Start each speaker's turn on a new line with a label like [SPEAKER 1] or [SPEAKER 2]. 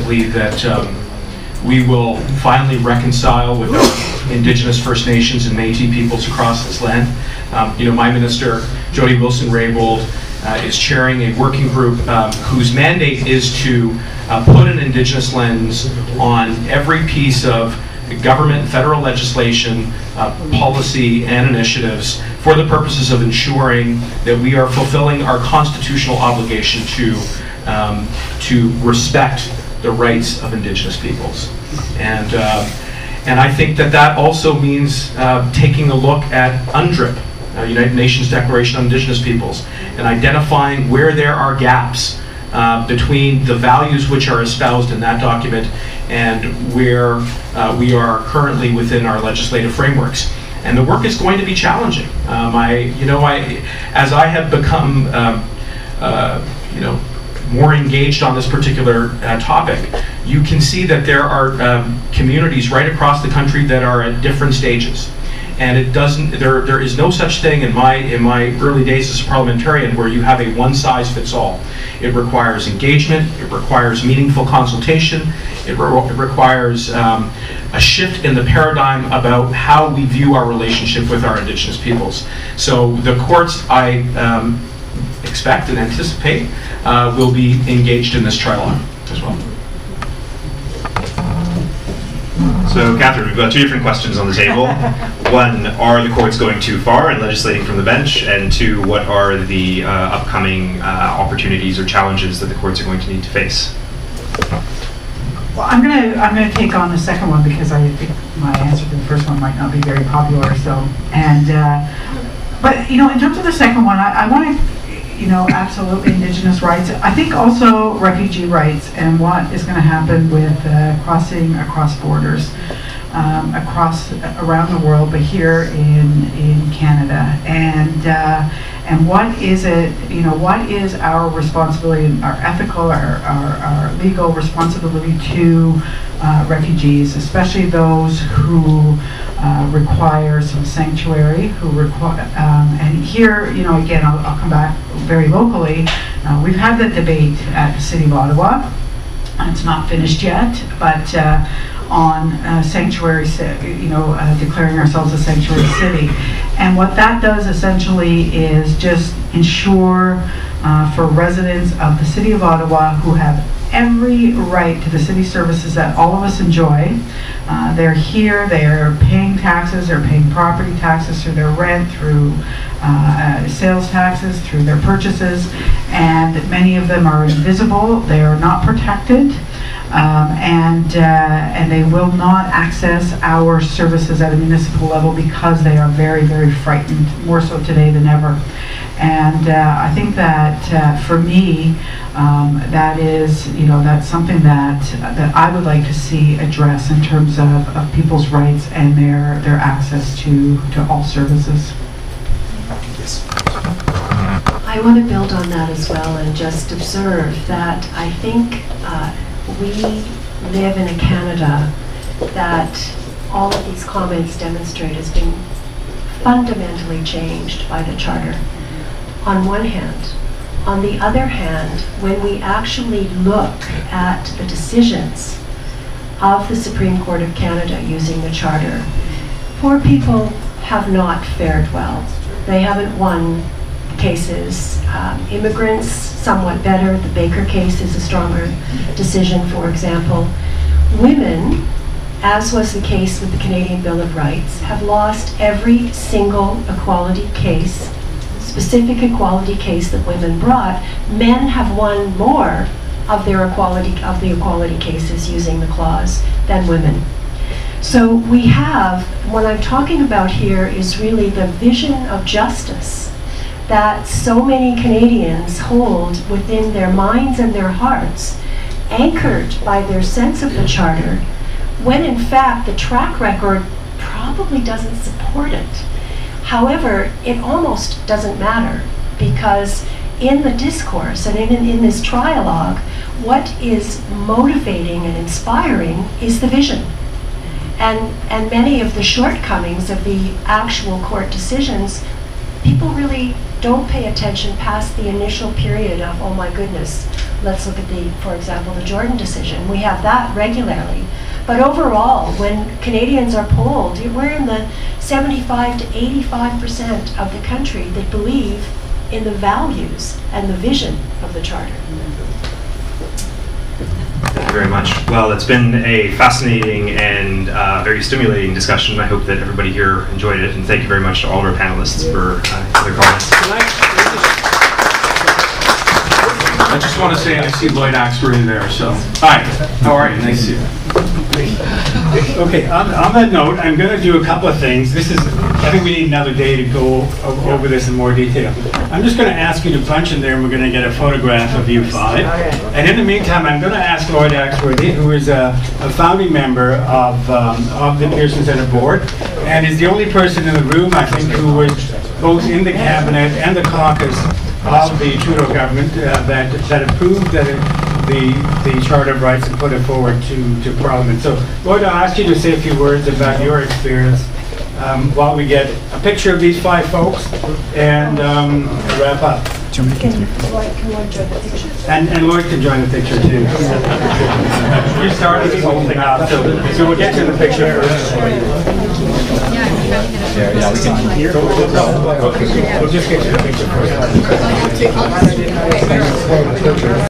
[SPEAKER 1] believe that we will finally reconcile with our Indigenous First Nations and Métis peoples across this land. My minister, Jody Wilson-Raybould, is chairing a working group whose mandate is to put an Indigenous lens on every piece of government, federal legislation, policy, and initiatives for the purposes of ensuring that we are fulfilling our constitutional obligation to respect the rights of Indigenous peoples. And I think that also means taking a look at UNDRIP, United Nations Declaration on Indigenous Peoples, and identifying where there are gaps between the values which are espoused in that document and where we are currently within our legislative frameworks. And the work is going to be challenging. As I have become, more engaged on this particular topic, you can see that there are communities right across the country that are at different stages. And it doesn't. There is no such thing in my early days as a parliamentarian where you have a one-size-fits-all. It requires engagement. It requires meaningful consultation. It requires a shift in the paradigm about how we view our relationship with our Indigenous peoples. So the courts, I expect and anticipate, will be engaged in this trialogue as well.
[SPEAKER 2] So, Catherine, we've got two different questions on the table. One, are the courts going too far in legislating from the bench? And two, what are the upcoming opportunities or challenges that the courts are going to need to face?
[SPEAKER 3] Well, I'm gonna take on the second one because I think my answer to the first one might not be very popular. But in terms of the second one, I want to. Absolutely Indigenous rights. I think also refugee rights and what is going to happen with crossing across borders, around the world, but here in Canada, and what is it? What is our responsibility, our ethical, our legal responsibility to refugees, especially those who require some sanctuary, who require, and here, again, I'll come back very locally. We've had the debate at the City of Ottawa. It's not finished yet, but on sanctuary, declaring ourselves a sanctuary city. And what that does essentially is just ensure for residents of the City of Ottawa who have every right to the city services that all of us enjoy. They're here, they're paying taxes, they're paying property taxes through their rent, through sales taxes, through their purchases, and many of them are invisible, they are not protected, and they will not access our services at a municipal level because they are very, very frightened, more so today than ever. And I think that for me, that is, that's something that I would like to see addressed in terms of people's rights and their access to all services.
[SPEAKER 2] Yes.
[SPEAKER 4] I want to build on that as well and just observe that I think we live in a Canada that all of these comments demonstrate has been fundamentally changed by the Charter. On one hand. On the other hand, when we actually look at the decisions of the Supreme Court of Canada using the Charter, poor people have not fared well. They haven't won cases. Immigrants, somewhat better. The Baker case is a stronger decision, for example. Women, as was the case with the Canadian Bill of Rights, have lost every single equality case, specific equality case that women brought. Men have won more of the equality cases using the clause than women. So we have, what I'm talking about here is really the vision of justice that so many Canadians hold within their minds and their hearts, anchored by their sense of the Charter, when in fact the track record probably doesn't support it. However, it almost doesn't matter, because in the discourse and in this trialogue, what is motivating and inspiring is the vision. And many of the shortcomings of the actual court decisions, people really don't pay attention past the initial period of, oh my goodness, let's look at for example, the Jordan decision. We have that regularly. But overall, when Canadians are polled, we're in the 75 to 85% of the country that believe in the values and the vision of the Charter.
[SPEAKER 2] Thank you very much. Well, it's been a fascinating and very stimulating discussion. I hope that everybody here enjoyed it, and thank you very much to all of our panelists for their comments.
[SPEAKER 1] I just want to say I see Lloyd Axbury there, so. Hi, how are you? Nice to see you.
[SPEAKER 5] Okay, on that note, I'm going to do a couple of things. I think we need another day to go over this in more detail. I'm just going to ask you to punch in there, and we're going to get a photograph of you five. And in the meantime, I'm going to ask Lloyd Axbury, who is a founding member of the Pearson Centre Board, and is the only person in the room, I think, who was both in the cabinet and the caucus of the Trudeau government that approved the Charter of Rights and put it forward to Parliament. So, Lloyd, I'll ask you to say a few words about your experience while we get a picture of these five folks and wrap up.
[SPEAKER 4] Can Lloyd join the picture?
[SPEAKER 5] And Lloyd can join the picture too. You started this whole thing out, so we'll get to the picture first.
[SPEAKER 6] Yeah, we can.
[SPEAKER 5] We'll just get to the picture first.